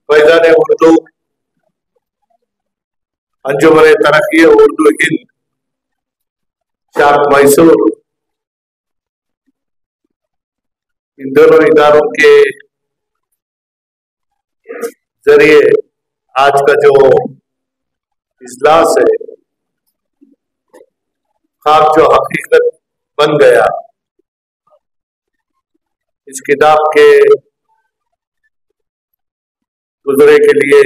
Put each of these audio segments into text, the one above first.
फैजान उर्दू अंजुमन तरक्की उर्दू हिंद शाख मैसूर, इन दोनों इदारों के जरिए आज का जो इजलास है, ख्वाब जो हकीकत बन गया, इस किताब के गुजरे के लिए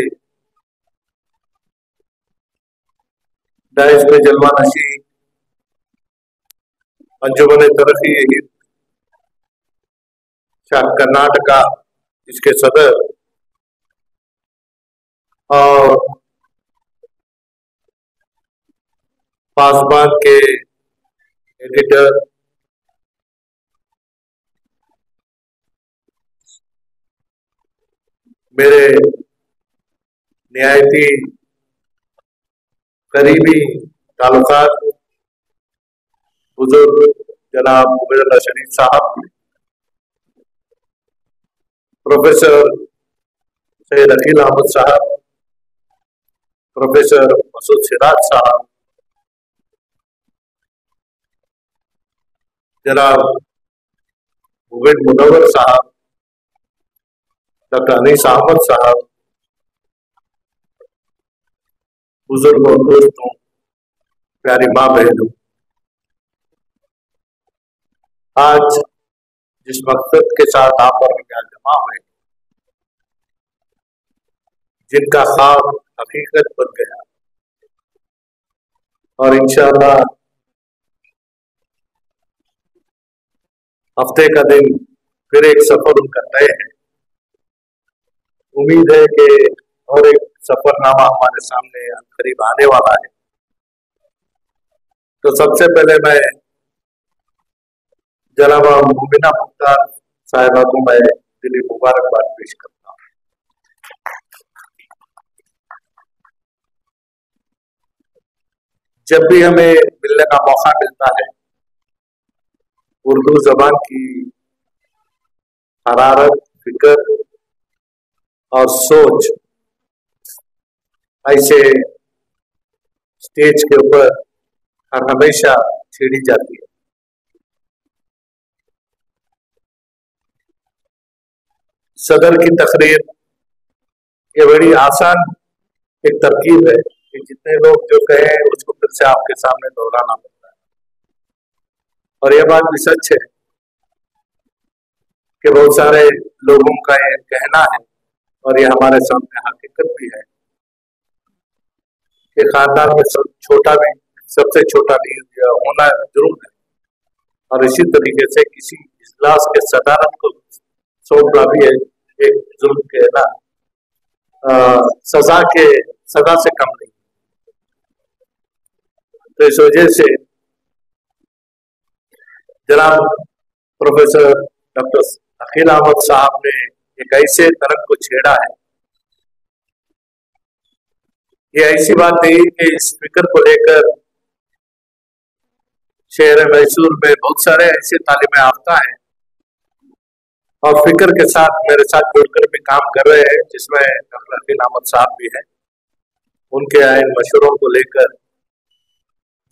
दाइश में जलवा नशी अंजुमन तरक्की हिंद शाख कर्नाटका, इसके सदर और पासबान के एडिटर मेरे निहायती करीबी ताल्लुकात बुजुर्ग जनाब उबैदुल्लाह शरीफ साहब, प्रोफेसर सैयद अकील अहमद साहब, प्रोफेसर मसूद सिराज साहब, जनाब उबैद मुनव्वर साहब, डॉक्टर अनीस अहमद साहब, बुजुर्ग और दोस्तों, प्यारी माँ बहनों, आज जिस मकसद के साथ आप और यहाँ जमा हुए, जिनका ख्वाब हकीकत बन गया और इंशाअल्लाह हफ्ते का दिन फिर एक सफर उनका तय है। उम्मीद है कि और एक सफरनामा हमारे सामने करीब आने वाला है। तो सबसे पहले मैं जनाब मुबिना मुख्तार साहिबा को मैं दिली मुबारकबाद पेश करता हूँ। जब भी हमें मिलने का मौका मिलता है, उर्दू जबान की हरारत, फिक्र और सोच ऐसे स्टेज के ऊपर हर हमेशा छेड़ी जाती है। सदर की तकरीर ये बड़ी आसान एक तरकीब है कि जितने लोग जो कहें उसको फिर से आपके सामने दोहराना पड़ता है। और यह बात भी सच है कि बहुत सारे लोगों का ये कहना है और ये हमारे सामने हकीकत भी है कि खानदान में सबसे छोटा लीडर होना जरूर है। और इसी तरीके से किसी इजलास के सदारत को सौंपना भी है एक जुल्म के ना सजा से कम नहीं। तो इस वजह से जनाब प्रोफेसर डॉक्टर अकील अहमद साहब ने एक ऐसे तरफ को छेड़ा है, ये ऐसी बात नहीं कि इस फिक्र को लेकर शहर मैसूर में बहुत सारे ऐसे तालिम याफ्ता हैं और फिक्र के साथ मेरे साथ जुड़कर भी काम कर रहे हैं, जिसमें डॉक्टर अकील अहमद साहब भी हैं। उनके इन मशवरों को लेकर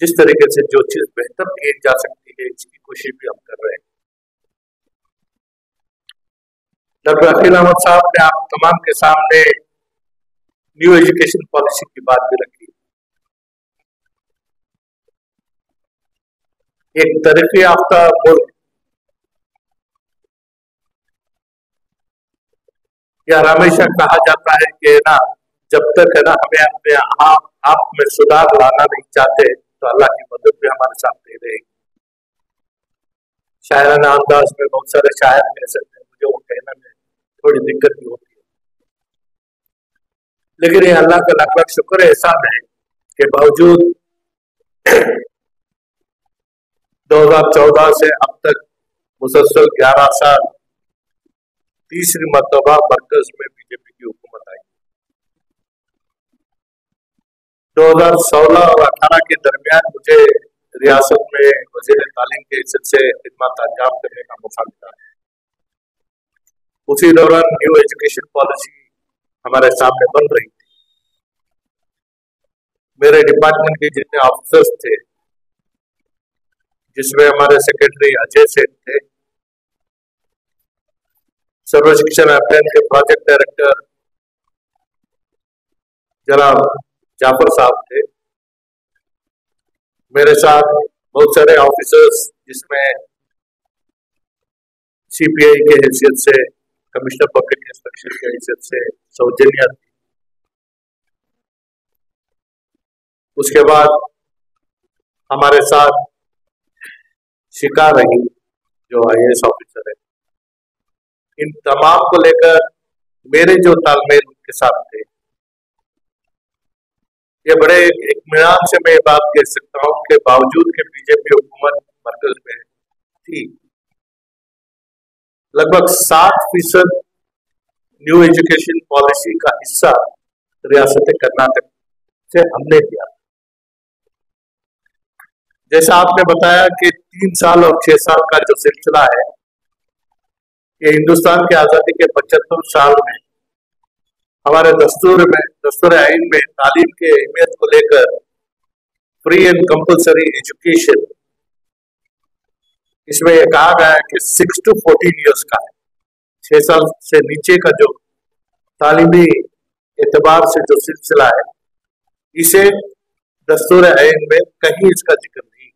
जिस तरीके से जो चीज बेहतर की जा सकती है, इसकी कोशिश भी हम कर रहे हैं। डॉक्टर अकील अहमद साहब ने आप तमाम के सामने न्यू एजुकेशन पॉलिसी की बात भी रखी। एक तरक्की याफ्ता मुल्क यार हमेशा कहा जाता है कि ना जब तक है ना हमें अपने आप में सुधार लाना नहीं चाहते तो अल्लाह की मदद भी हमारे साथ नहीं रहेगी। शायराना अंदाज में बहुत सारे शायर कह सकते हैं, मुझे वो कहने में थोड़ी दिक्कत भी होती है, लेकिन ये अल्लाह का लाख लाख शुक्र एहसान है कि बावजूद 2014 से अब तक मुसलसल 11 साल तीसरी मर्तबा मरकज में बीजेपी की हुकूमत आई। 2016 और 18 के दरमियान मुझे रियासत में वज़ीर तालीम के हिस्से से खिदमत अंजाम करने का मौका मिला है। उसी दौरान न्यू एजुकेशन पॉलिसी हमारे सामने बन रही थी। मेरे डिपार्टमेंट के जितने ऑफिसर्स थे, जिसमें हमारे सेक्रेटरी अजय सेठ थे, सर्व शिक्षण अभियान के प्रोजेक्ट डायरेक्टर जनाब जाफर साहब थे, मेरे साथ बहुत सारे ऑफिसर्स जिसमें सीपीआई के हैसियत से, कमिश्नर पब्लिक इंस्पेक्शन की हैसियत से सौजन्या थी। उसके बाद हमारे साथ शिका रही जो आईएएस ऑफिसर है। इन तमाम को लेकर मेरे जो तालमेल के साथ थे, ये बड़े इत्मीनान से मैं बात कह सकता हूं कि बावजूद के बीजेपी हुकूमत मरकज में थी, लगभग 60% न्यू एजुकेशन पॉलिसी का हिस्सा रियासत कर्नाटक से हमने दिया। जैसा आपने बताया कि 3 साल और 6 साल का जो सिलसिला है, ये हिंदुस्तान की आजादी के 75 साल में हमारे दस्तूर आइन में तालीम की अहमियत को लेकर फ्री एंड कंपल्सरी एजुकेशन, इसमें यह कहा गया है कि 6 to 14 ईयर्स का है, 6 साल से नीचे का जो तालीमी एतबार से जो सिलसिला है, इसे दस्तूर आइन में कहीं इसका जिक्र नहीं।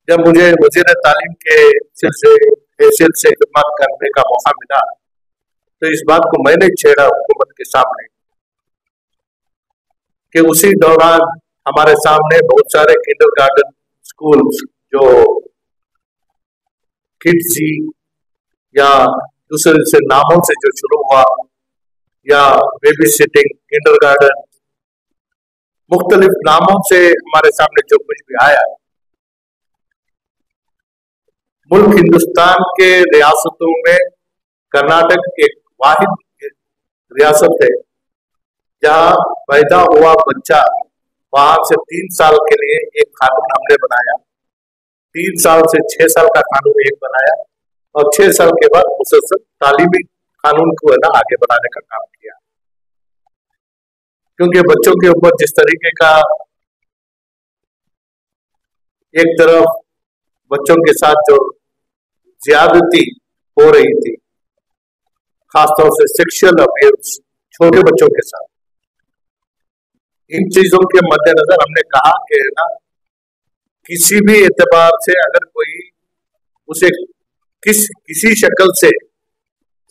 जब मुझे वजीर तालीम के हैसियत से खिदमत करने का मौका मिला, तो इस बात को मैंने छेड़ा हुकूमत के सामने कि उसी दौरान हमारे सामने बहुत सारे किंडरगार्टन स्कूल्स जो किड्जी या दूसरे नामों से जो शुरू हुआ, या बेबी सिटिंग, किंडरगार्टन, मुख्तलिफ नामों से हमारे सामने जो कुछ भी आया, मुल्क हिंदुस्तान के रियासतों में कर्नाटक एक वाहिद रियासत है जहां पैदा हुआ बच्चा, वहां से 3 साल के लिए एक कानून हमने बनाया, 3 साल से 6 साल का कानून एक बनाया, और 6 साल के बाद मुसलसल तालीमी कानून को है ना आगे बढ़ाने का काम किया। क्योंकि बच्चों के ऊपर जिस तरीके का एक तरफ बच्चों के साथ जो ज्यादती हो रही थी, खासतौर से सेक्सुअल अब्यूज छोटे बच्चों के साथ, इन चीजों के मद्देनजर हमने कहा कि ना किसी भी एतबार से अगर कोई उसे किसी शक्ल से,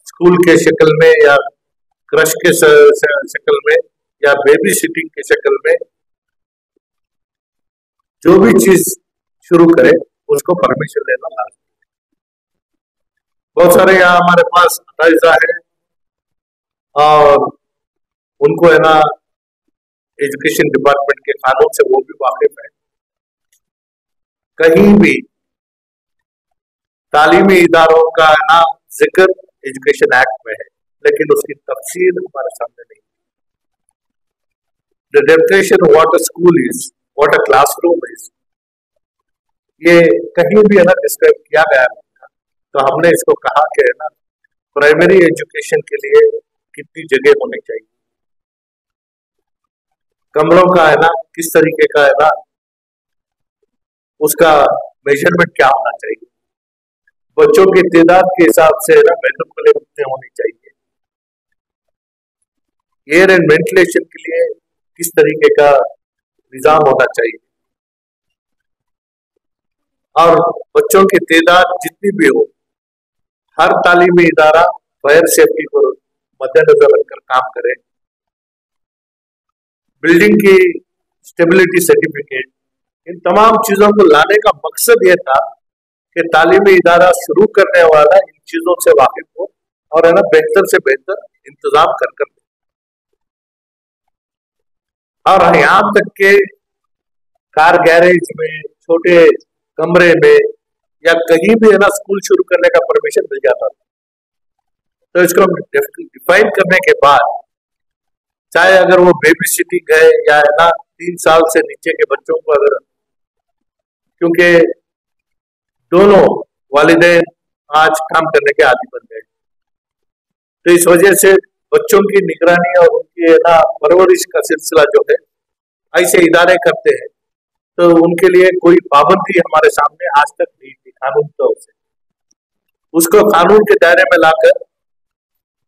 स्कूल के शक्ल में या क्रश के शक्ल में या बेबी सिटिंग की शक्ल में जो भी चीज शुरू करे, उसको परमिशन लेना लाजमी। बहुत सारे यहाँ हमारे पास असातिज़ा है और उनको है ना एजुकेशन डिपार्टमेंट के कानून से वो भी वाकिफ है। कहीं भी तालीमी इदारों का है ना जिक्र एजुकेशन एक्ट में है, लेकिन उसकी तफसील हमारे सामने नहीं। The definition of what a school is, what a classroom is, ये कहीं भी है ना डिस्क्राइब किया गया है। तो हमने इसको कहा कि है ना प्राइमरी एजुकेशन के लिए कितनी जगह होनी चाहिए, कमरों का है ना किस तरीके का है ना उसका मेजरमेंट क्या होना चाहिए, बच्चों की तादाद के हिसाब से है ना बेडरूम के लिए कितने होनी चाहिए, एयर एंड वेंटिलेशन के लिए किस तरीके का निजाम होना चाहिए, और बच्चों की तादाद जितनी भी हो, हर तालीमी इदारा फायर सेफ्टी को मद्देनजर रखकर काम करे। बिल्डिंग की स्टेबिलिटी सर्टिफिकेट, इन तमाम चीजों को लाने का मकसद यह था कि तालीमी इदारा शुरू करने वाला इन चीजों से वाकिफ हो और है ना बेहतर से बेहतर इंतजाम कर दे। और यहाँ तक के कार गैरेज में, छोटे कमरे में या कहीं भी है ना स्कूल शुरू करने का परमिशन मिल जाता था। तो इसको डिफाइन करने के बाद, चाहे अगर वो बेबी सिटिंग है या है ना 3 साल से नीचे के बच्चों को, अगर क्योंकि दोनों वालिदैन आज काम करने के आदी बन गए। तो इस वजह से बच्चों की निगरानी और उनकी ना परवरिश का सिलसिला जो है ऐसे इदारे करते हैं, तो उनके लिए कोई पाबंदी हमारे सामने आज तक नहीं थी कानून तौर से। उसको कानून के दायरे में लाकर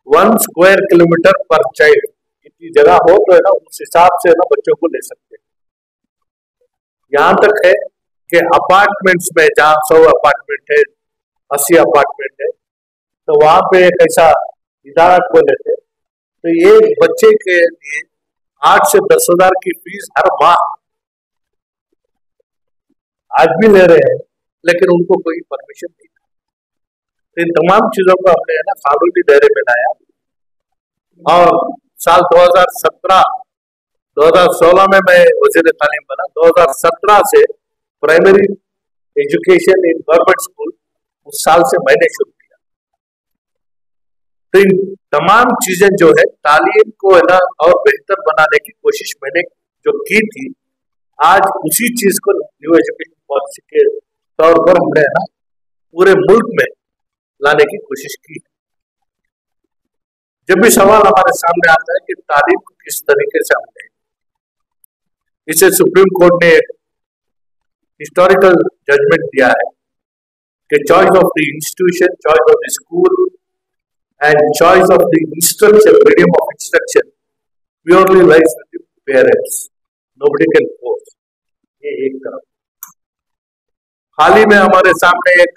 1 स्क्वायर किलोमीटर पर चाइल्ड इतनी जगह हो तो है ना उस हिसाब से ना बच्चों को ले सकते हैं। यहाँ तक है कि अपार्टमेंट्स में जहाँ 100 अपार्टमेंट है, 80 अपार्टमेंट है, तो वहां पे एक ऐसा इदारा खोले थे, तो एक बच्चे के लिए 8 से 10 हजार की फीस हर माह आज भी ले रहे हैं, लेकिन उनको कोई परमिशन नहीं था। तो इन तमाम चीजों को हमने है ना कानूनी दायरे में लाया और साल 2016 में मैं वजीर तालीम बना। 2017 से primary education in government school उस साल से मैंने शुरू किया। तो इन तमाम चीजें जो है तालीम को है ना और बेहतर बनाने की कोशिश मैंने जो की थी, आज उसी चीज को न्यू एजुकेशन पॉलिसी के तौर पर हमने है ना पूरे मुल्क में लाने की कोशिश की। जब भी सवाल हमारे सामने आता है कि तालीम को किस तरीके से हमने, इसे सुप्रीम कोर्ट ने हिस्टोरिकल जजमेंट दिया है कि choice of the institution, choice of the school and choice of the instruction, medium of instruction purely lies with the parents, nobody can force. ये एक तरफ। हाल ही में हमारे सामने एक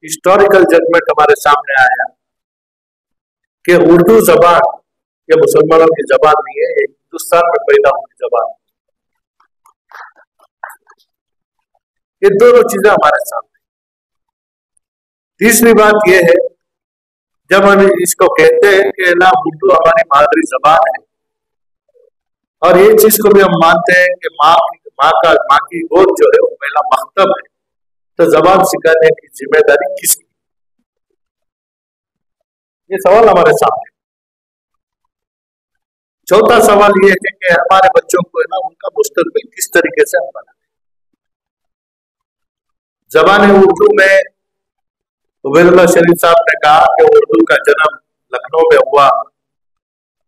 हिस्टोरिकल जजमेंट हमारे सामने आया कि उर्दू जबान ये मुसलमानों की जबान नहीं है, एक हिंदुस्तान में पैदा हुई जबान। ये दोनों चीजें हमारे सामने। तीसरी बात यह है, जब हम इसको कहते हैं कि ना उर्दू हमारी मादरी जबान है और ये चीज को भी हम मानते हैं कि माँ की गोद जो है वो पहला मकतब है, तो जबान सिखाने की जिम्मेदारी किसकी? ये सवाल हमारे सामने। चौथा सवाल ये है कि हमारे बच्चों को है ना उनका मुस्तकबिल किस तरीके से हम बनाएं। जबान उर्दू में उबैदुल्लाह शरीफ साहब ने कहा कि उर्दू का जन्म लखनऊ में हुआ,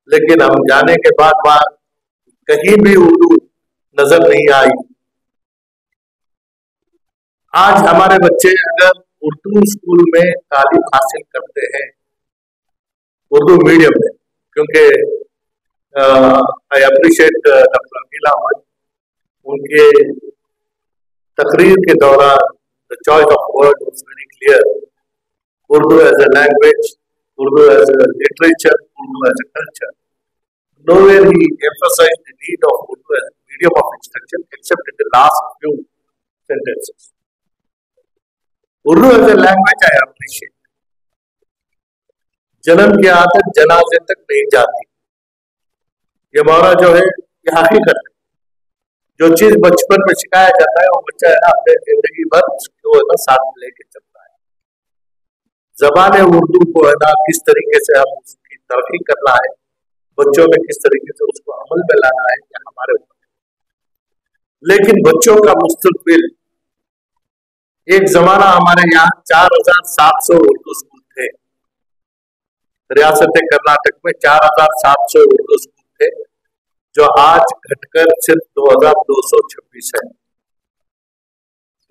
लेकिन हम जाने के बाद वहां कहीं भी उर्दू नजर नहीं आई। आज हमारे बच्चे अगर उर्दू स्कूल में तालीम हासिल करते हैं, उर्दू मीडियम में, क्योंकि I appreciate doctor Akeel Ahmad, उनके तकरीर के दौरान the choice of word was very clear. Urdu as a language, Urdu as a literature, Urdu as a culture. Nowhere he emphasized the need of Urdu as a medium of instruction, except in the last few sentences. Urdu as a language I appreciate. जन्म की आदत जनाजे तक नहीं जाती, ये मौरा जो है ये हकीकत है। जो चीज बचपन में सिखाया जाता है वो बच्चा है ना अपने जिंदगी भर उसको है ना साथ लेके चलता है। जबान उर्दू को है ना किस तरीके से हम उसकी तरक्की करना है, बच्चों में किस तरीके से उसको अमल में लाना है, या हमारे ऊपर। लेकिन बच्चों का मुस्तकबिल, एक जमाना हमारे यहाँ 4700 उर्दू स्कूल थे, रियासत कर्नाटक में 4700 उर्दू स्कूल थे, जो आज घटकर सिर्फ 2226 है।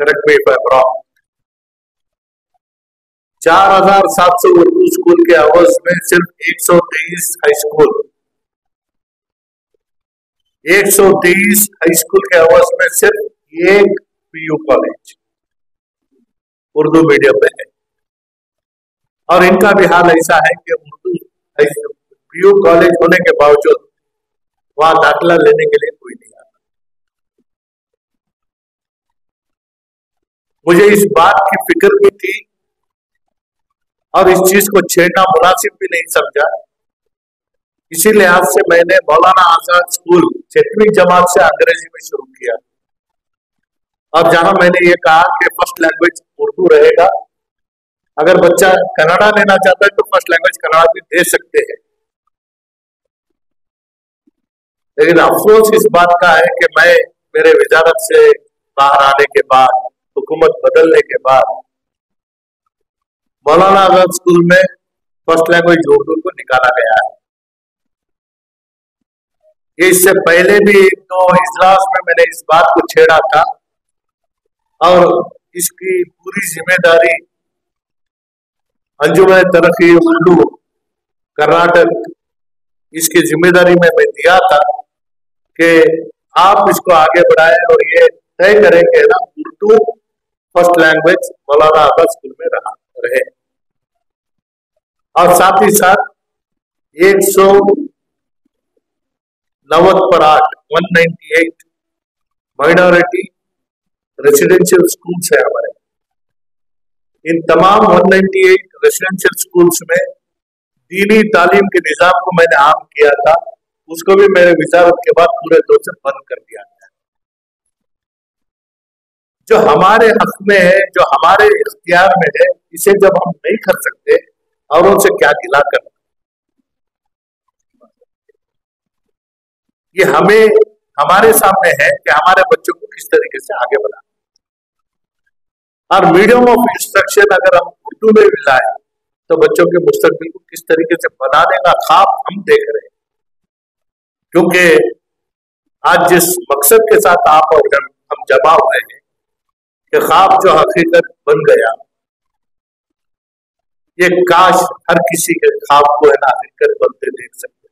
Correct me if I am wrong. 4700 Urdu school के आवाज में सिर्फ 123 हाई स्कूल, 123 हाई स्कूल के आवाज में सिर्फ एक पीयू कॉलेज उर्दू मीडियम में है। और इनका भी हाल ऐसा है कि उर्दू पीयू कॉलेज होने के बावजूद वहां दाखिला लेने के लिए कोई नहीं आता। मुझे इस बात की फिक्र भी थी और इस चीज को छेड़ना मुनासिब भी नहीं समझा। इसी लिहाज से मैंने मौलाना आजाद स्कूल 6वीं जमात से अंग्रेजी में शुरू किया, और जहां मैंने ये कहा कि फर्स्ट लैंग्वेज उर्दू रहेगा। अगर बच्चा कन्नड़ा लेना चाहता है तो फर्स्ट लैंग्वेज कन्नड़ा भी दे सकते हैं। लेकिन अफसोस इस बात का है कि मैं मेरे वजारत से बाहर आने के बाद, हुकूमत बदलने के बाद, मौलाना आजाद स्कूल में फर्स्ट लैंग्वेज उर्दू को निकाला गया है। ये इससे पहले भी एक दो इजलास में मैंने इस बात को छेड़ा था और इसकी पूरी जिम्मेदारी अंजुमन तरक्की उर्दू कर्नाटक, इसकी जिम्मेदारी में मैं दिया था कि आप इसको आगे बढ़ाएं और ये तय करें कि ना Urdu first language Maulana Azad school में रहे। और साथ ही साथ 190 पर 8 198 माइनॉरिटी रेसिडेंशियल स्कूल्स है हमारे। इन तमाम 198 रेसिडेंशियल स्कूल्स में दीनी तालीम के निजाम को मैंने आम किया था, उसको भी मेरे विजारत के बाद पूरे तौर से बंद कर दिया गया। जो हमारे हक में है, जो हमारे इख्तियार में है, इसे जब हम नहीं कर सकते औरों से क्या गिला करना। ये हमारे सामने है कि हमारे बच्चों को किस तरीके से आगे बढ़ाना। और मीडियम ऑफ इंस्ट्रक्शन अगर हम उर्दू में भी लाए तो बच्चों के मुस्तकबिल को किस तरीके से बनाने का ख्वाब हम देख रहे हैं। क्योंकि आज जिस मकसद के साथ आप और हम जमा हुए हैं कि ख्वाब जो हकीकत बन गया, ये काश हर किसी के ख्वाब को है ना हकीकत बनते देख सकते।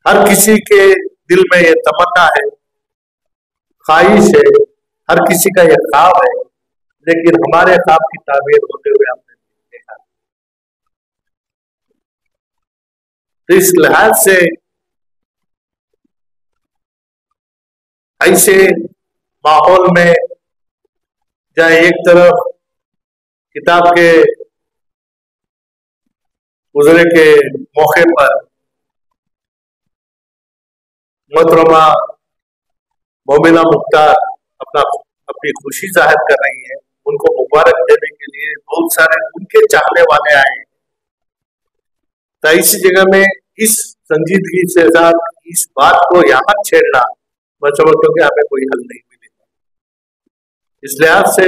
हर किसी के दिल में ये तमन्ना है, ख्वाहिश है, हर किसी का यह ख्वाब है, लेकिन हमारे ख्वाब की ताबीर होते हुए हमने देखा। तो इस लिहाज से ऐसे माहौल में जहाँ एक तरफ किताब के गुजरे के मौके पर मोहतरमा मोमिना मुख्तार अपनी खुशी जाहिर कर रही है, उनको मुबारक देने के लिए बहुत सारे उनके चाहने वाले आए हैं। तो इसी जगह में इस संजीदगी से साथ इस बात को यहाँ छेड़ना, मैं समझता हूँ कि हमें कोई हल नहीं मिलेगा। इस लिहाज से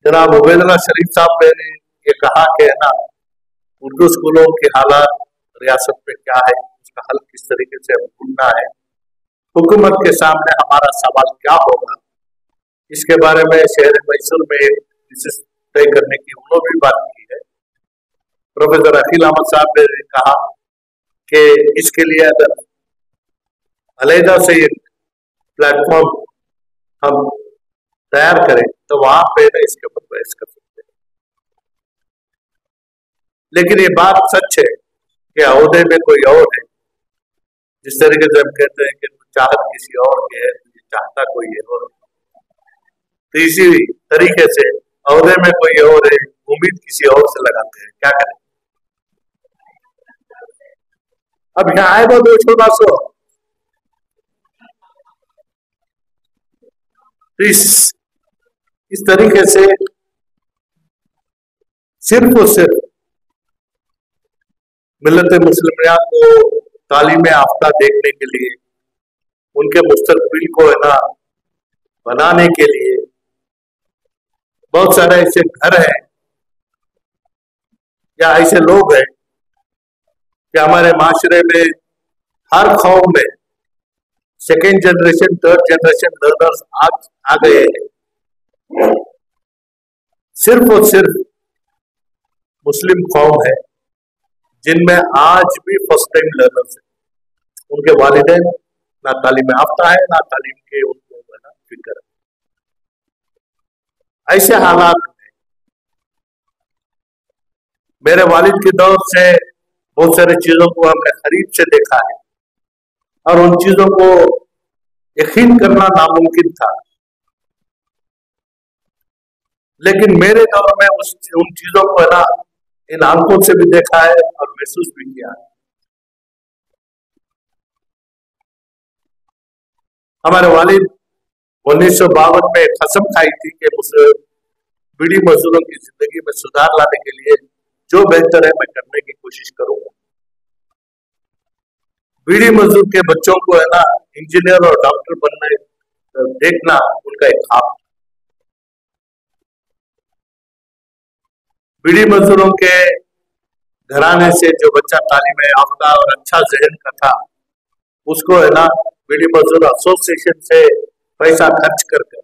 जनाब उबैदुल्लाह शरीफ साहब ने ये कहा कि है ना उर्दू स्कूलों की हालात रियासत में क्या है, उसका हल किस तरीके से ढूंढना है, हुकूमत के सामने हमारा सवाल क्या होगा, इसके बारे में शहर मैसूर में एक तय करने की उन्होंने भी बात की है। प्रोफेसर अकील अहमद साहब ने कहा कि इसके लिए अगर अलहदा से एक प्लेटफॉर्म हम तैयार करें तो वहां पे इसके ऊपर बहस कर सकते हैं। लेकिन ये बात सच है कि अहदे में कोई और है। जिस तरीके से हम कहते हैं कि चाहत किसी और की है, चाहता कोई है और, तो इसी तरीके से अहदे में कोई और है, उम्मीद किसी और से लगाते हैं। क्या करें? अब यहाँ आएगा 200-200 तो इस तरीके से सिर्फ और सिर्फ मिल्लत मुस्लिमिया को तालीम याफ्ता देखने के लिए, उनके मुस्तकबिल को है ना बनाने के लिए बहुत सारे ऐसे घर हैं या ऐसे लोग हैं कि हमारे माशरे में हर कौम में second generation, third generation learners आ गए हैं। सिर्फ और सिर्फ मुस्लिम कौम है जिनमें आज भी फर्स्ट टाइम लर्नर्स हैं। उनके वालिदैन ना तालीम याफ्ता है, ना तालीम के उनको फिक्र है। ऐसे हालात में मेरे वालिद के दौर से बहुत सारी चीजों को हमने करीब से देखा है और उन चीजों को यकीन करना नामुमकिन था। लेकिन मेरे दौर में उन चीजों को ना इन आंखों से भी देखा है और महसूस भी किया है। हमारे वालिद 1952 में कसम खाई थी कि बीड़ी मजदूरों की जिंदगी में सुधार लाने के लिए जो बेहतर है मैं करने की कोशिश करूंगा। बीड़ी मजदूर के बच्चों को है ना इंजीनियर और डॉक्टर बनने देखना उनका एक ख्वाब। बीड़ी मजदूरों के घराने से जो बच्चा तालीम याफ्ता और अच्छा जहन का था, उसको है ना बीड़ी मजदूर एसोसिएशन से पैसा खर्च करके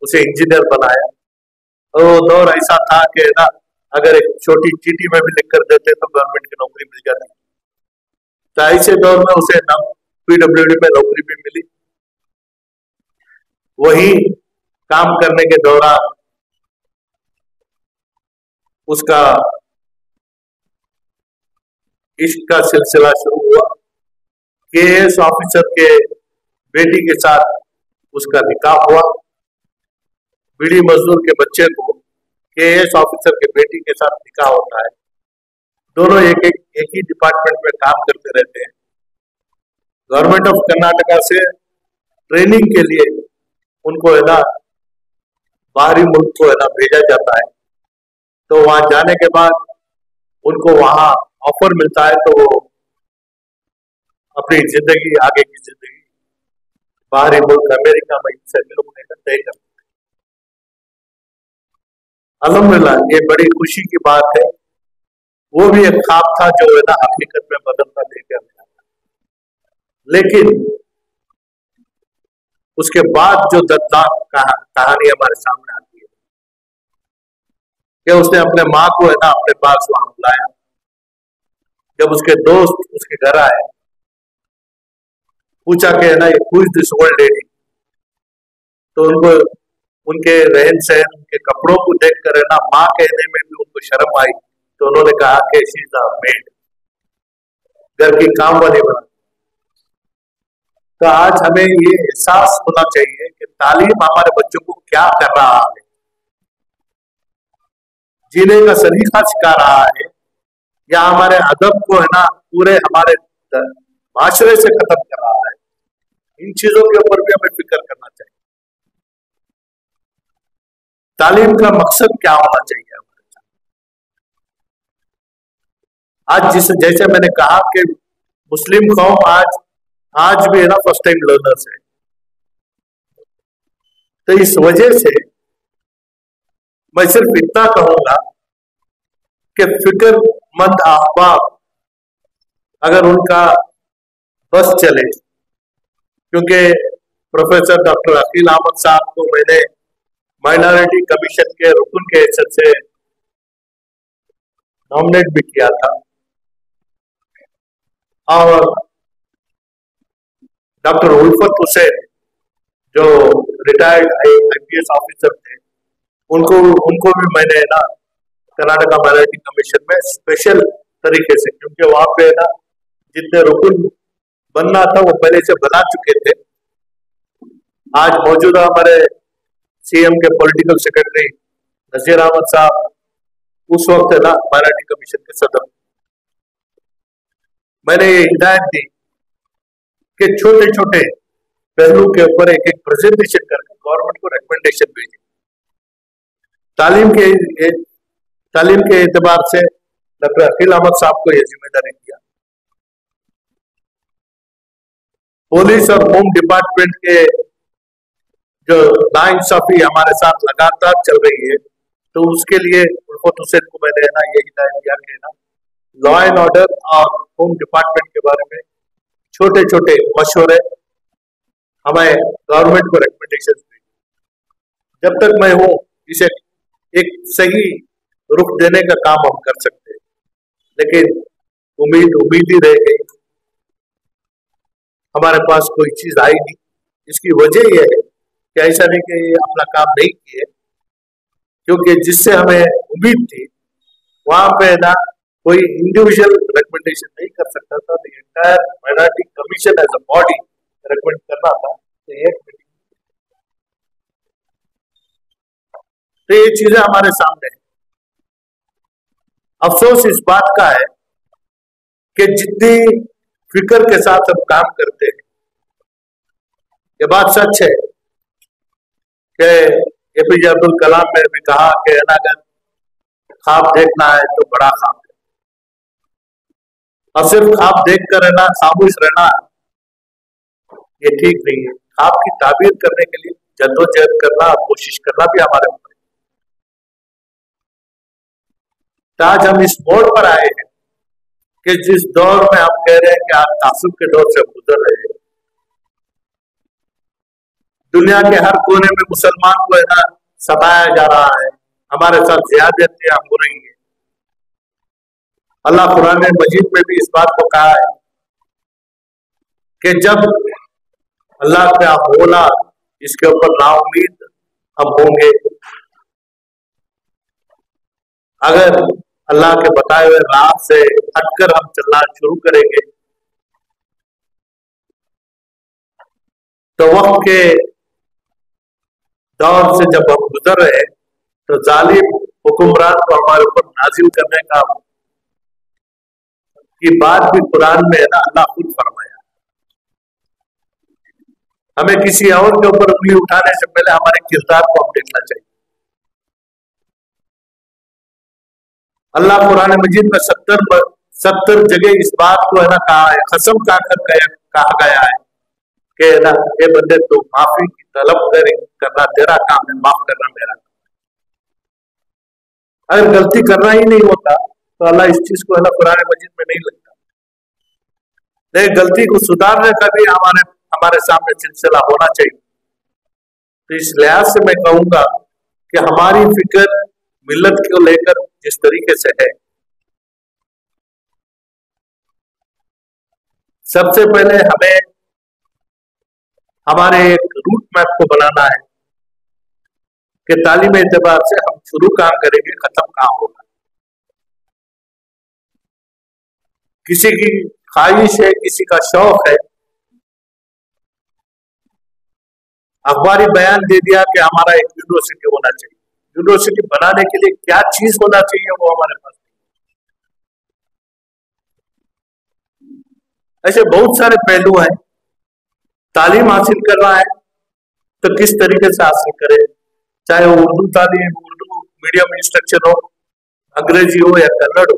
उसे इंजीनियर बनाया। और वो दौर ऐसा था कि है ना, अगर एक छोटी चीटी में भी लिख कर देते तो गवर्नमेंट की नौकरी मिल जाती। तो ऐसे दौर में उसे ना पीडब्ल्यूडी में नौकरी भी मिली। वही काम करने के दौरान उसका इश्क का सिलसिला शुरू हुआ। केएएस ऑफिसर के बेटी के साथ उसका निकाह हुआ। बीड़ी मजदूर के बच्चे को केएएस ऑफिसर के बेटी के साथ निकाह होता है। दोनों एक ही डिपार्टमेंट में काम करते रहते हैं। गवर्नमेंट ऑफ कर्नाटका से ट्रेनिंग के लिए उनको है ना बाहरी मुल्क को है ना भेजा जाता है। तो वहां जाने के बाद उनको वहां ऑफर मिलता है, तो वो अपनी जिंदगी, आगे की जिंदगी बाहरी मुल्क अमेरिका में सेटल होने का तय करते हैं। अल्हम्दुलिल्लाह, ये बड़ी खुशी की बात है। वो भी एक ख्वाब था जो है ना हकीकत में बदलता देखा गया। लेकिन उसके बाद जो दर्दनाक कहानी हमारे सामने आती है कि उसने अपने माँ को है ना अपने पास वहां बुलाया। जब उसके दोस्त उसके घर आए, पूछा कि है ना ये who is this old lady, तो उनको उनके रहन सहन, उनके कपड़ों को देखकर है ना माँ कहने में भी उनको शर्म आई। तो उन्होंने कहा कि शी इज अ मेड, घर की काम वाली बना। तो आज हमें ये एहसास होना चाहिए कि तालीम हमारे बच्चों को क्या कर रहा है, जीने का सलीका सिखा रहा है, या हमारे अदब को है ना पूरे हमारे माशरे से खत्म कर रहा है। इन चीजों के ऊपर भी हमें फिक्र करना चाहिए। तालीम का मकसद क्या होना चाहिए हमारे साथ। आज जैसे मैंने कहा कि मुस्लिम कौम आज भी है ना फर्स्ट टाइम लर्नर्स है। तो इस वजह से मैं सिर्फ इतना कहूंगा कि फिक्रमंद अहबाब अगर उनका बस चले, क्योंकि प्रोफेसर डॉक्टर अकील अहमद साहब को मैंने माइनॉरिटी कमीशन के रुकन के हैसियत से नॉमिनेट भी किया था, और डॉक्टर उल्फत हुसैन जो रिटायर्ड आईपीएस ऑफिसर थे, उनको भी मैंने ना कर्नाटका माइनॉरिटी कमीशन में स्पेशल तरीके से, क्योंकि वहां पे ना जितने रुकन बनना था वो पहले से बना चुके थे। आज मौजूदा हमारे सीएम के पॉलिटिकल सेक्रेटरी नजीर अहमद साहब उस वक्त है ना माइनॉरिटी कमीशन के सदर। मैंने ये हिदायत दी कि छोटे छोटे पहलू के ऊपर एक एक प्रेजेंटेशन करके गवर्नमेंट को रिकमेंडेशन भेजें। तालीम के एतबार से डॉक्टर अकील अहमद साहब को यह जिम्मेदारी दिया। पुलिस और होम डिपार्टमेंट के जो नाइंसाफी हमारे साथ लगातार चल रही है, तो उसके लिए उल्फत हुसैन को मैंने ना ये हिदायत दिया कि ना लॉ एंड ऑर्डर और होम डिपार्टमेंट के बारे में छोटे छोटे मशवरे हमें गवर्नमेंट को रिकमेंडेशन दें। जब तक मैं हूं, इसे एक सही रुख देने का काम हम कर सकते हैं, लेकिन उम्मीद ही रह गई, हमारे पास कोई चीज आई नहीं। इसकी वजह यह है कि ऐसा नहीं कि अपना काम नहीं किए, क्योंकि जिससे हमें उम्मीद थी वहां पे ना कोई इंडिविजुअल रिकमेंडेशन नहीं कर सकता था। तो entire minority commission as a body recommend करना था, तो ये चीजें हमारे सामने है। अफसोस इस बात का है कि जितनी फिक्र के साथ हम काम करते हैं, ये बात सच है कि एपीजे अब्दुल कलाम ने भी कहा कि अगर ख्वाब देखना है तो बड़ा ख्वाब है, और सिर्फ ख्वाब देखकर रहना, खामोश रहना, ये ठीक नहीं है। ख्वाब की ताबीर करने के लिए जद्दोजहद करना, कोशिश करना भी हमारे ऊपर है। तो आज हम इस मोड़ पर आए हैं कि जिस दौर में हम कह रहे हैं कि आप तासुब के दौर से गुजर रहे हैं, दुनिया के हर कोने में मुसलमान को है ना सताया जा रहा है, हमारे साथ ज्यादतियां हो रही है। अल्लाह कुरान मजीद में भी इस बात को कहा है कि जब अल्लाह का होला इसके ऊपर नाउम्मीद हम होंगे, अगर अल्लाह के बताए हुए राह से हटकर हम चलना शुरू करेंगे तो वक्त के दौर से जब हम गुजर रहे हैं तो जालिम हुक्मरान को हमारे ऊपर नाजिल करने का की बात भी कुरान में है ना अल्लाह खुद फरमाया। हमें किसी और के ऊपर उंगली उठाने से पहले हमारे किरदार को हम देखना चाहिए। अल्लाह कुरान मजीद में 70 जगह इस बात को है ना कहा है, कसम कहा गया है कि ना ये बंदे तो माफी की तलब करना तेरा काम है, माफ करना मेरा काम। अगर गलती करना ही नहीं होता तो अल्लाह इस चीज को है ना कुरान मजीद में नहीं लगता। लेकिन गलती को सुधारने का भी हमारे सामने सिलसिला होना चाहिए। तो इस लिहाज से मैं कहूंगा कि हमारी फिक्र मिल्लत को लेकर जिस तरीके से है, सबसे पहले हमें हमारे एक रूट मैप को बनाना है कि तालीम एतबार से हम शुरू कहां करेंगे, खत्म कहां होगा। किसी की ख्वाहिश है, किसी का शौक है, अखबारी बयान दे दिया कि हमारा एक यूनिवर्सिटी होना चाहिए। यूनिवर्सिटी बनाने के लिए क्या चीज होना चाहिए वो हमारे पास नहीं। ऐसे बहुत सारे पहलू हैं। तालीम हासिल करना है तो किस तरीके से हासिल करें, चाहे वो उर्दू तालीम, उर्दू मीडियम इंस्ट्रक्शन हो, अंग्रेजी हो या कन्नड़ हो।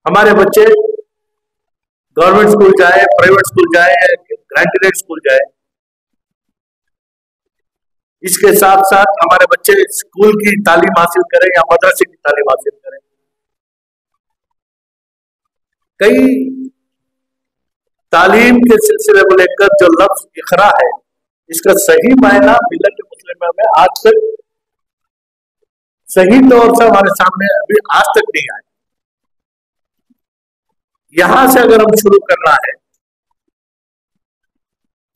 हमारे बच्चे गवर्नमेंट स्कूल जाए, प्राइवेट स्कूल जाए, ग्रेजुएट स्कूल जाए, इसके साथ साथ हमारे बच्चे स्कूल की तालीम हासिल करें या मदरसे की तालीम हासिल करें। कई तालीम के सिलसिले को लेकर जो लफ्ज इकरा है, इसका सही मायना मिल्लत मुस्लिमा में आज तक सही तौर से हमारे सामने अभी आज तक नहीं आया। यहां से अगर हम शुरू करना है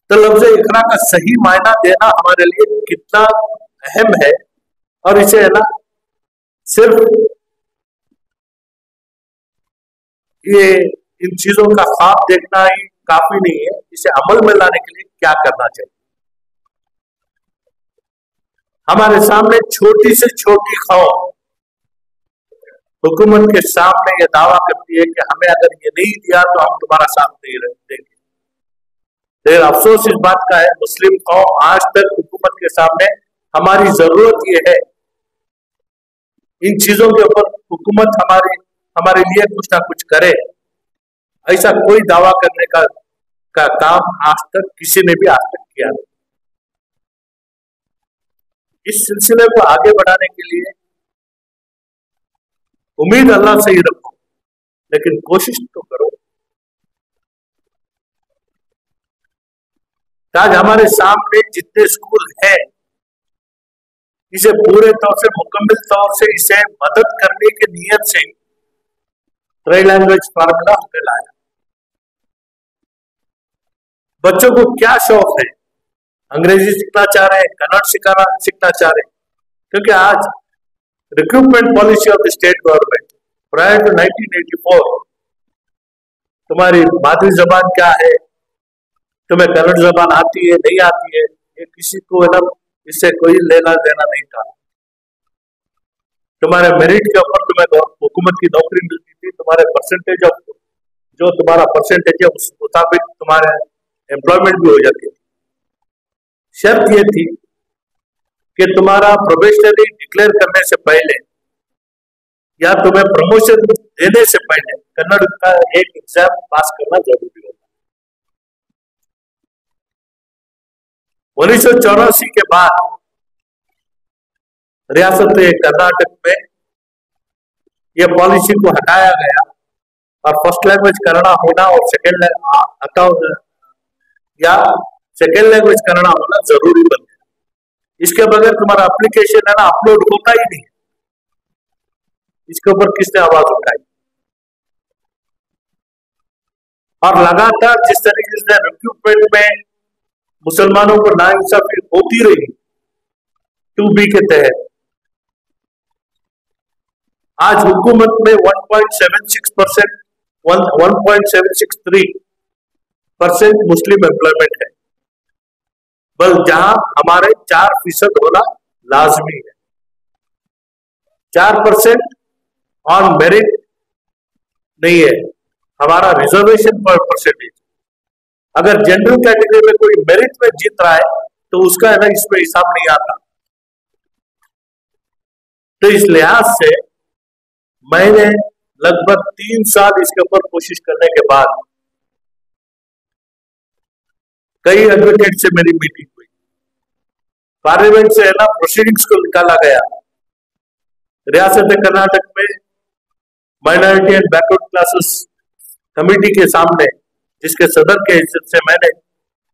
तो लफ्ज इकरा का सही मायना देना हमारे लिए कितना अहम है, और इसे है ना सिर्फ ये इन चीजों का ख्वाब देखना ही काफी नहीं है, इसे अमल में लाने के लिए क्या करना चाहिए। हमारे सामने छोटी से छोटी कौम हुकूमत के सामने ये दावा करती है कि हमें अगर ये नहीं दिया तो हम तुम्हारा साथ नहीं देंगे। लेकिन अफसोस इस बात का है, मुस्लिम कौम आज तक हुकूमत के सामने हमारी जरूरत ये है, इन चीजों के ऊपर हुकूमत हमारे लिए कुछ ना कुछ करे, ऐसा कोई दावा करने का काम आज तक किसी ने भी आज तक किया नहीं। इस सिलसिले को आगे बढ़ाने के लिए उम्मीद अल्लाह से ही रखो, लेकिन कोशिश तो करो। आज हमारे सामने जितने स्कूल हैं, इसे पूरे तौर से मुकम्मल तौर से इसे मदद करने की नीयत से ट्राई लैंग्वेज फार्मूला हमने लाया। बच्चों को क्या शौक है, अंग्रेजी सीखना चाह रहे हैं, कन्नड़ सीखना चाह रहे हैं, क्योंकि आज recruitment policy of the state government prior to 1984 तुम्हारी मातृ जबान क्या है, तुम्हें कन्नड़ जबान आती है नहीं आती है, ये किसी को एकदम इससे कोई लेना देना नहीं था। तुम्हारे मेरिट के ऊपर तुम्हें हुकूमत की नौकरी मिलती थी, तुम्हारे परसेंटेज ऑफ जो तुम्हारा परसेंटेज है उस मुताबिक तुम्हारे एम्प्लॉयमेंट भी हो जाती थी। शर्त यह थी कि तुम्हारा प्रोबेशनरी डिक्लेयर करने से पहले या तुम्हें प्रमोशन देने से पहले कन्नड़ का एक एग्जाम पास करना जरूरी होता। 1984 के बाद रियासत कर्नाटक में यह पॉलिसी को हटाया गया और फर्स्ट लैंग्वेज कन्नड़ा होना और सेकेंड लैंग्वेज कन्नड़ा होना जरूरी बन गया। इसके बगैर तुम्हारा एप्लीकेशन है ना अपलोड होता ही नहीं। इसके ऊपर किसने आवाज उठाई? और लगातार जिस तरीके से रिक्रूटमेंट में मुसलमानों को नाइंसाफी होती रही 2B के तहत, आज हुकूमत में 1.76%, 1.763% मुस्लिम एम्प्लॉयमेंट है, बल जहां हमारे 4% होना लाजमी है। 4% ऑन मेरिट नहीं है, हमारा रिजर्वेशन पर परसेंटेज। अगर जनरल कैटेगरी में कोई मेरिट में जीत रहा है तो उसका है ना इसमें हिसाब नहीं आता। तो इस लिहाज से मैंने लगभग 3 साल इसके ऊपर कोशिश करने के बाद कई एडवोकेट से मेरी मीटिंग हुई, पार्लियामेंट से है ना प्रोसीडिंग्स को निकाला गया। रियासत कर्नाटक में minority and backward classes committee के सामने, जिसके सदर के हिस्से से मैंने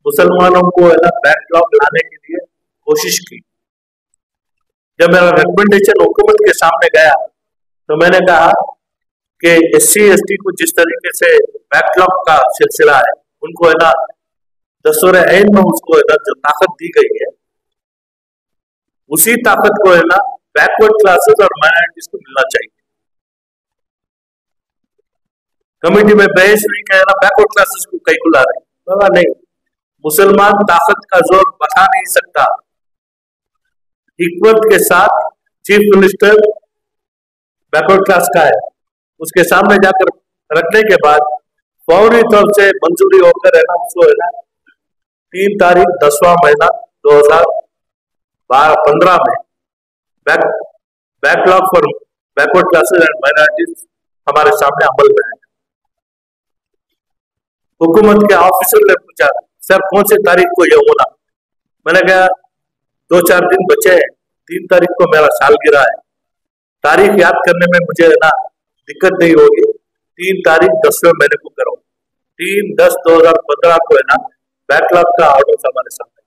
मुसलमानों को है ना बैकलॉग लाने के लिए कोशिश की। जब मेरा रिकमेंडेशन हुकूमत के सामने गया तो मैंने कहा कि SC/ST को जिस तरीके से बैकलॉग का सिलसिला है, उनको है ना दस्तूर ऐन में उसको है ना जो ताकत दी गई है, उसी ताकत को है ना बैकवर्ड क्लासेस और माइनॉरिटीज को मिलना चाहिए। कमेटी में बहस नहीं किया ना बैकवर्ड क्लासेस को कई बुला रहे, बोला नहीं, मुसलमान ताकत का जोर बता नहीं सकता। हिकमत के साथ चीफ मिनिस्टर बैकवर्ड क्लास का है, उसके सामने जाकर रखने के बाद फौरी तौर से मंजूरी होकर है ना उसको है ना 3 तारीख 10वां महीना 2015 में backlog for backward classes and minorities हमारे सामने अमल में है। हुकूमत के ऑफिसर ने पूछा, सर कौन से तारीख को यह होना? मैंने कहा 2-4 दिन बचे हैं, 3 तारीख को मेरा सालगिरह है, तारीख याद करने में मुझे ना दिक्कत नहीं होगी, 3 तारीख 10वें महीने को करो। 3/10/2015 को है ना बैकलॉग का ऑर्डर हमारे सामने।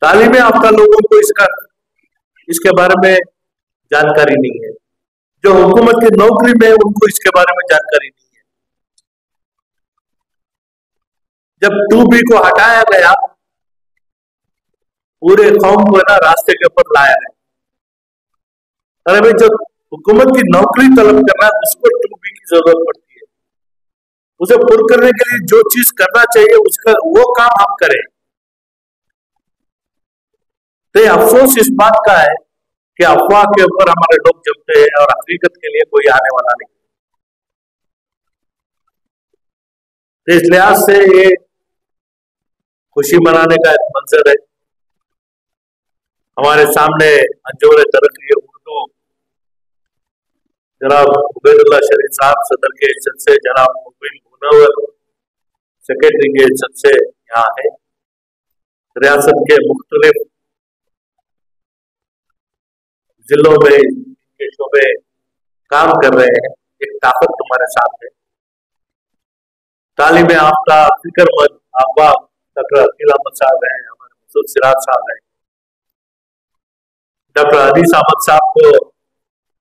तालीम याफ्ता लोगों को इसके बारे में जानकारी नहीं है, जो हुकूमत की नौकरी में उनको इसके बारे में जानकारी नहीं है। जब 2B को हटाया गया, पूरे कौम को ना रास्ते के ऊपर लाया है। अरे भाई, जो हुकूमत की नौकरी तलब करना है उसको 2B की जरूरत पड़ती है। उसे पूर्ण करने के लिए जो चीज करना चाहिए उसका वो काम हम करें। तो अफसोस इस बात का है कि अफवाह के ऊपर हमारे लोग जमते हैं और हकीकत के लिए कोई आने वाला नहीं। तो इस लिहाज से ये खुशी मनाने का एक मंजर है। हमारे सामने अंजोर तरक्की उर्दू जनाब उबैदुल्ला शरीफ साहब सदर के इज्जत से, जनाब मुबीन मुनव्वर सेक्रेटरी के इज्जत से यहाँ है। रियासत के मुख्तलिफ जिलों में इनके शोबे काम कर रहे हैं। एक ताकत तुम्हारे साथ है। तालीम याफ्ता फिक्रमंद अहबाब डॉक्टर अकील अहमद साहब हैं, हमारे मसूद सिराज साहब हैं, डॉक्टर हदीस अहमद साहब को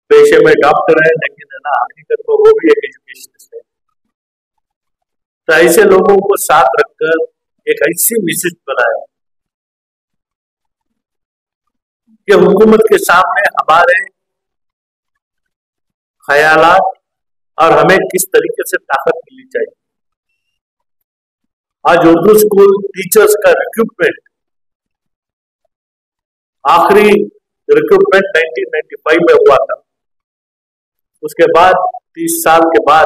पेशे में डॉक्टर है लेकिन है ना हकीकत को वो भी एक एजुकेशनिस्ट है। तो ऐसे लोगों को साथ रखकर एक ऐसी विशिष्ट बनाया कि हुकूमत के सामने हमारे ख्यालात और हमें किस तरीके से ताकत मिलनी चाहिए। आज उर्दू स्कूल टीचर्स का रिक्रूटमेंट, आखिरी रिक्रूटमेंट 1995 में हुआ था। उसके बाद 30 साल के बाद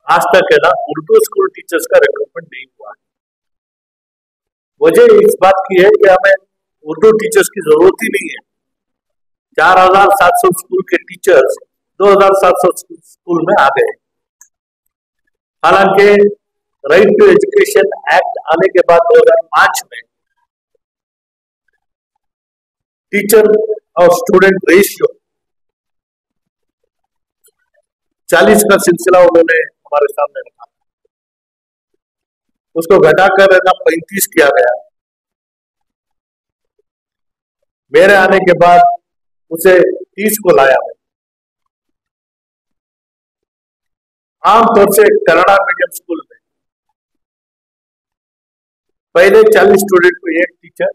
आज तक है ना उर्दू स्कूल टीचर्स का रिक्रूटमेंट नहीं हुआ। वजह इस बात की है कि हमें उर्दू टीचर्स की जरूरत ही नहीं है। 4700 स्कूल के टीचर्स 2700 स्कूल में आ गए। हालांकि राइट टू एजुकेशन एक्ट आने के बाद 2005 में टीचर और स्टूडेंट रेशियो 40 का सिलसिला उन्होंने हमारे सामने रखा, उसको घटाकर 35 किया गया। मेरे आने के बाद उसे 30 को लाया मैं। आमतौर से कन्नड़ा मीडियम स्कूल में पहले 40 स्टूडेंट को एक टीचर,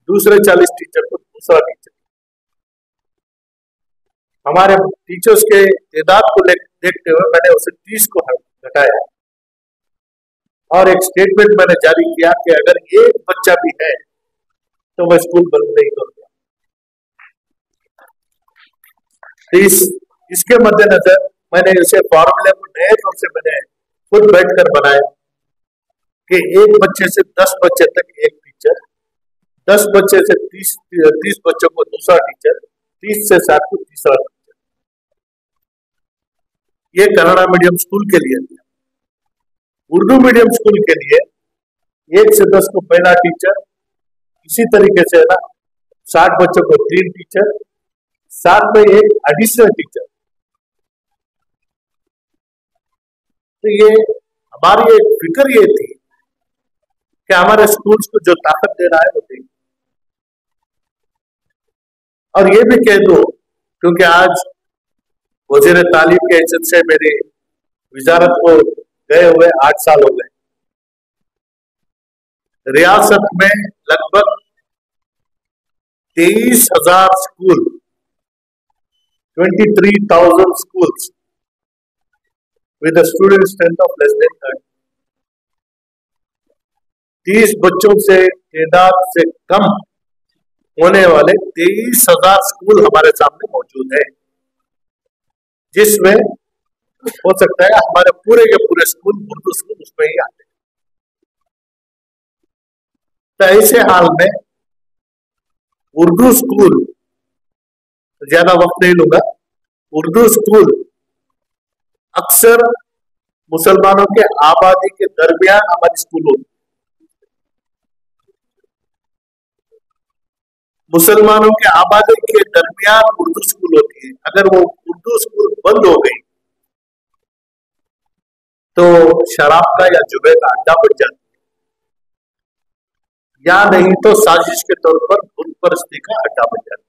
दूसरे 40 टीचर को दूसरा टीचर। हमारे टीचर्स के तादाद को देखते हुए मैंने उसे 30 को घटाया और एक स्टेटमेंट मैंने जारी किया कि अगर एक बच्चा भी है तो मैं स्कूल बंद नहीं करूंगा। इसके मद्देनजर मैंने इसे फॉर्मूले को नए तौर से मैंने खुद बैठकर बनाया कि एक बच्चे से 10 बच्चे तक एक टीचर, 10 बच्चे से 30 बच्चों को दूसरा टीचर, 30 से 60 को तीसरा टीचर। ये कन्नड़ा मीडियम स्कूल के लिए दिया। उर्दू मीडियम स्कूल के लिए 1 से 10 को पहला टीचर, इसी तरीके से 60 बच्चों को 3 टीचर, साथ में एक एडिशनल टीचर। तो ये हमारी एक फिक्र ये थी कि हमारे स्कूल्स को जो ताकत दे रहा है वो दें। और ये भी कह दो, क्योंकि आज वज़ीर तालीम के हैसियत से मेरी वजारत को गए हुए 8 साल हो गए। रियासत में लगभग 23,000 school, 23,000 schools with a student strength of less than 30। 30 बच्चों से तादाद से कम होने वाले 23,000 स्कूल हमारे सामने मौजूद है, जिसमें हो सकता है हमारे पूरे के पूरे स्कूल उर्दू स्कूल उसमें ही आते हैं। तो ऐसे हाल में उर्दू स्कूल, ज्यादा वक्त नहीं लूंगा, उर्दू स्कूल अक्सर मुसलमानों के आबादी के दरमियान हमारे स्कूल होते, मुसलमानों के आबादी के दरमियान उर्दू स्कूल होती है। अगर वो उर्दू स्कूल बंद हो गई तो शराब का या जुए का अड्डा बन जाता है, या नहीं तो साजिश के तौर पर बुतपरस्ती का अड्डा बन जाता है।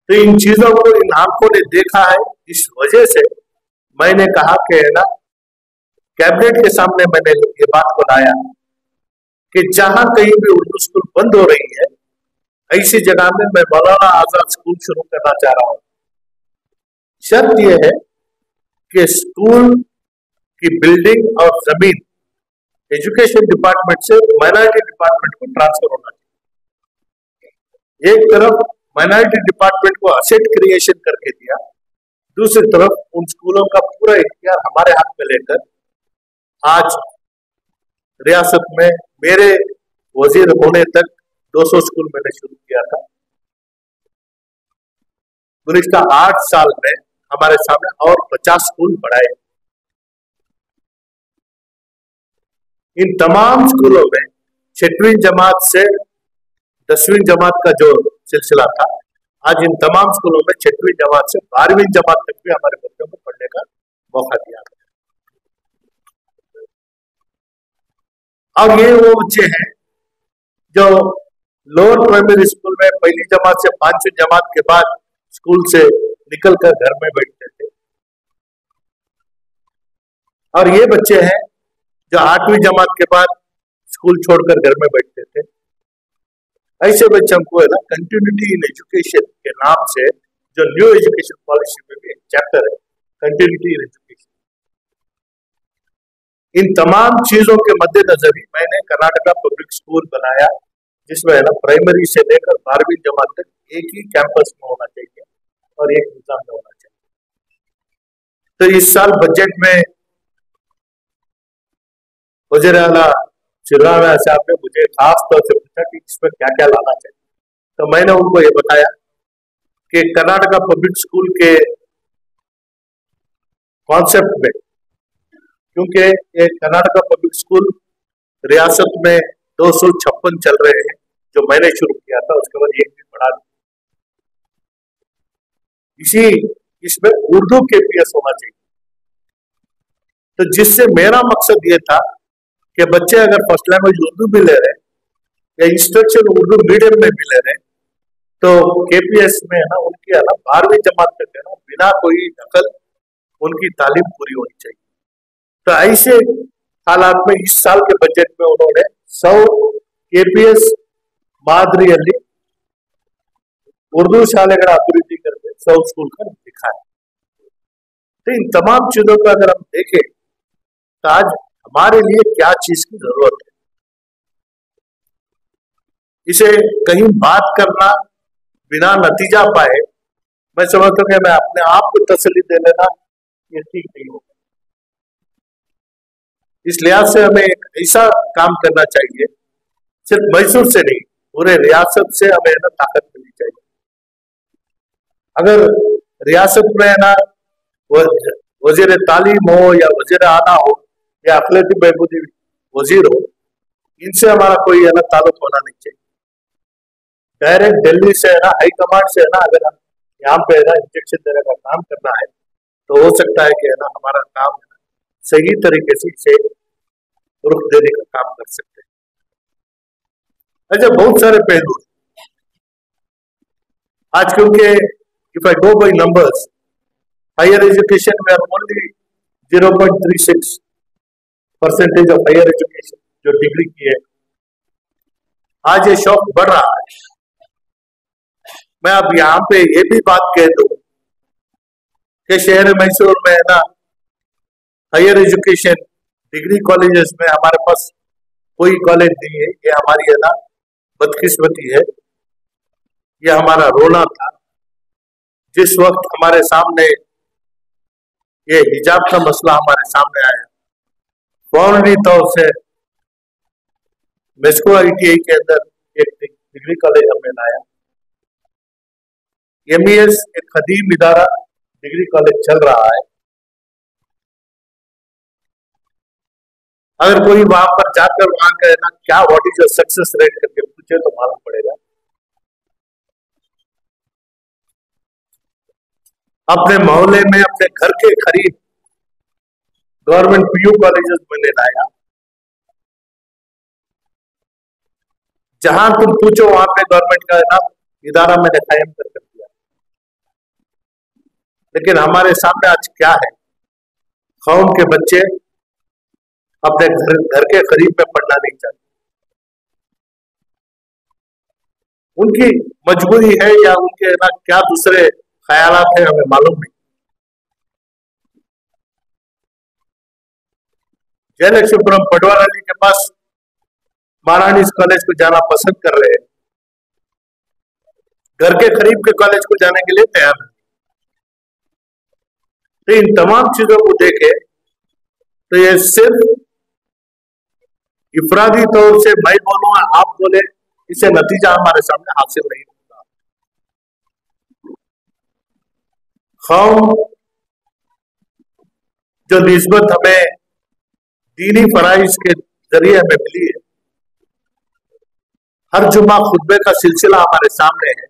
तो इन चीजों को इन आंखों ने देखा है। इस वजह से मैंने कहा कि कैबिनेट के सामने मैंने ये बात को लाया कि जहां कहीं भी उर्दू स्कूल बंद हो रही है, ऐसी जगह में मैं मौलाना आजाद स्कूल शुरू करना चाह रहा हूं। शर्त यह है कि स्कूल की बिल्डिंग और जमीन एजुकेशन डिपार्टमेंट से माइनॉरिटी डिपार्टमेंट को ट्रांसफर होना चाहिए। एक तरफ माइनॉरिटी डिपार्टमेंट को असेट क्रिएशन करके दिया, दूसरी तरफ उन स्कूलों का पूरा इख्तियार हमारे हाथ में लेकर आज रियासत में मेरे वजीर होने तक 200 स्कूल मैंने शुरू किया था। गुज़िश्ता 8 साल में हमारे सामने और 50 स्कूल बढ़ाए। इन तमाम स्कूलों में 6वीं जमात से 10वीं जमात का जो सिलसिला था, आज इन तमाम स्कूलों में 6वीं जमात से 12वीं जमात तक भी हमारे बच्चों को पढ़ने का मौका दिया गया। और ये वो बच्चे हैं जो लोअर प्राइमरी स्कूल में पहली जमात से 5वीं जमात के बाद स्कूल से निकलकर घर में बैठते थे, और ये बच्चे हैं जो 8वीं जमात के बाद स्कूल छोड़कर घर में बैठते थे। ऐसे बच्चों को कंटिन्यूटी इन एजुकेशन के नाम से जो न्यू एजुकेशन पॉलिसी में भी एक चैप्टर है, कंटिन्यूटी इन एजुकेशन। इन तमाम चीजों के मद्देनजर ही मैंने कर्नाटका पब्लिक स्कूल बनाया, जिसमें प्राइमरी से लेकर 12वीं जमात तक एक ही कैंपस में होना चाहिए और एक निजाम में होना चाहिए। तो इस साल बजट में वज़ीर आला चिराना साहब ने मुझे खास तौर से पूछा कि इसमें क्या क्या लाना चाहिए। तो मैंने उनको ये बताया कि कर्नाटका पब्लिक स्कूल के कॉन्सेप्ट में क्योंकि ये कर्नाटका पब्लिक स्कूल रियासत में 256 चल रहे हैं, जो मैंने शुरू किया था, उसके बाद एक भी बढ़ा दिया। इसमें उर्दू KPS होना चाहिए। तो जिससे मेरा मकसद ये था कि बच्चे अगर फर्स्ट लैंग्वेज उर्दू भी ले रहे या इंस्ट्रक्शन उर्दू मीडियम में भी ले रहे, तो KPS में है ना उनकी है ना 12वीं जमात तक है ना बिना कोई दखल उनकी तालीम पूरी होनी चाहिए। तो ऐसे हालात में इस साल के बजट में उन्होंने 100 KPS मादरिಯಲ್ಲಿ उर्दू शालेಗಳ अभिवृद्धि करके 100 स्कूल का दिखाया। तो इन तमाम चीजों को अगर हम देखें तो आज हमारे लिए क्या चीज की जरूरत है, इसे कहीं बात करना बिना नतीजा पाए, मैं समझता हूं कि मैं अपने आप को तसल्ली दे लेना ये ठीक नहीं होगा। इस लिहाज से हमें एक ऐसा काम करना चाहिए, सिर्फ मैसूर से नहीं पूरे रियासत से हमें ना ताकत मिलनी चाहिए। अगर रियासत में ना वजीर तालीम हो या वजीर आला हो या अखिलती बहबूदी वजीर हो, इनसे हमारा कोई है ना ताल्लुक होना नहीं चाहिए। डायरेक्ट दिल्ली से है ना हाई कमांड से है ना अगर हम यहाँ पे है ना इंजेक्शन देने का काम करना है तो हो सकता है कि है ना हमारा काम है ना सही तरीके से इसे रुख देने का काम कर सकते हैं। अच्छा, बहुत सारे पहलू आज, क्योंकि if I go by numbers, higher education में ओनली 0.36% ऑफ हायर एजुकेशन जो डिग्री की है, आज ये शौक बढ़ रहा है। मैं अब यहाँ पे ये भी बात कह दूं कि शहर मैसूर में है ना हायर एजुकेशन डिग्री कॉलेजेस में हमारे पास कोई कॉलेज नहीं है। ये हमारी है ना बदकिस्मती है, ये हमारा रोना था। जिस वक्त हमारे सामने ये हिजाब का मसला हमारे सामने आया, फौरनी तौर से मेस्को ITI के अंदर एक डिग्री कॉलेज हमने लाया। MES एक कदीम इदारा डिग्री कॉलेज चल रहा है। अगर कोई वहां पर जाकर वहां का ना क्या what is your success rate करके पूछे तो मालूम पड़ेगा। अपने मोहल्ले में अपने घर के करीब गवर्नमेंट PU कॉलेजेस मैंने लाया, जहां तुम पूछो वहां पे गवर्नमेंट का ना इदारा मैंने कायम कर दिया। लेकिन हमारे सामने आज क्या है, कौम के बच्चे अपने घर के करीब में पढ़ना नहीं चाहते। उनकी मजबूरी है या उनके ना क्या दूसरे ख्यालात है, हमें मालूम नहीं। जयलक्ष्मीपुरम पटवारी के पास महारानी कॉलेज को जाना पसंद कर रहे हैं, घर के करीब के कॉलेज को जाने के लिए तैयार नहीं। तो इन तमाम चीजों को देखे तो ये सिर्फ इफरादी तौर से मैं बोलूंगा आप बोले, इससे नतीजा हमारे सामने हासिल नहीं होता। कौम जो निस्बत हमें दीनी फराइज के जरिए हमें मिली है, हर जुम्मा खुतबे का सिलसिला हमारे सामने है,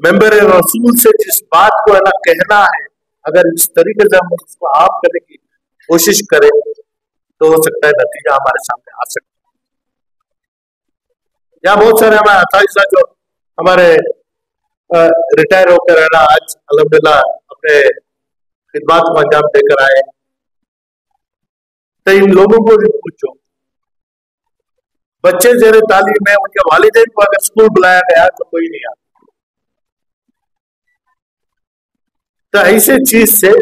मेंबर रसूल से जिस बात को है ना कहना है, अगर इस तरीके से हम उसको आप करने की कोशिश करें तो हो सकता है नतीजा हमारे सामने आ सकता है। यहाँ बहुत सारे हमारे असाइजा जो हमारे रिटायर होकर है ना आज अल्हम्दुलिल्लाह अपने खिदमत को अंजाम देकर आए, तो इन लोगों को भी पूछो, बच्चे जेरे तालीम में उनके वालिदैन को अगर स्कूल बुलाया गया तो कोई नहीं आता। तो ऐसे चीज से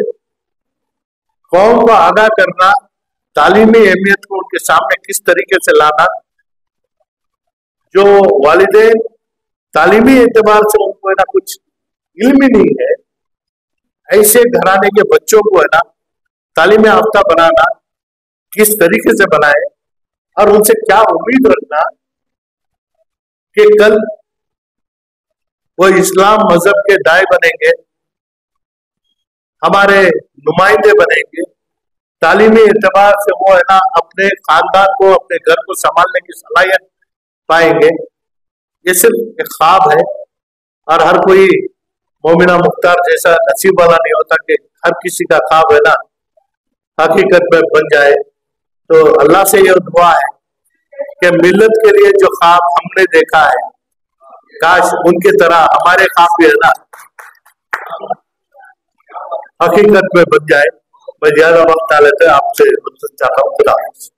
कौम को आगाह करना, तालीमी अहमियत को उनके सामने किस तरीके से लाना, जो वालिदैन तालीमी एतबार से उनको है ना कुछ इल्म ही नहीं है, ऐसे घराने के बच्चों को है ना तालीम याफ्ता बनाना, किस तरीके से बनाए और उनसे क्या उम्मीद रखना कि कल वो इस्लाम मजहब के दाएं बनेंगे, हमारे नुमाइंदे बनेंगे, तालीमी एतबार से वो है ना अपने खानदान को, अपने घर को संभालने की सलाहियत पाएंगे। ये सिर्फ एक ख्वाब है और हर कोई मोमिना मुख्तार जैसा नसीब वाला नहीं होता कि हर किसी का ख्वाब है ना हकीकत में बन जाए। तो अल्लाह से ये दुआ है कि मिल्लत के लिए जो ख्वाब हमने देखा है काश उनकी तरह हमारे ख्वाब भी है ना हकीकत में बन जाए। मैं ज्यादा वक्त लेते आपसे चाहता हूँ। खुदा हाफिज़।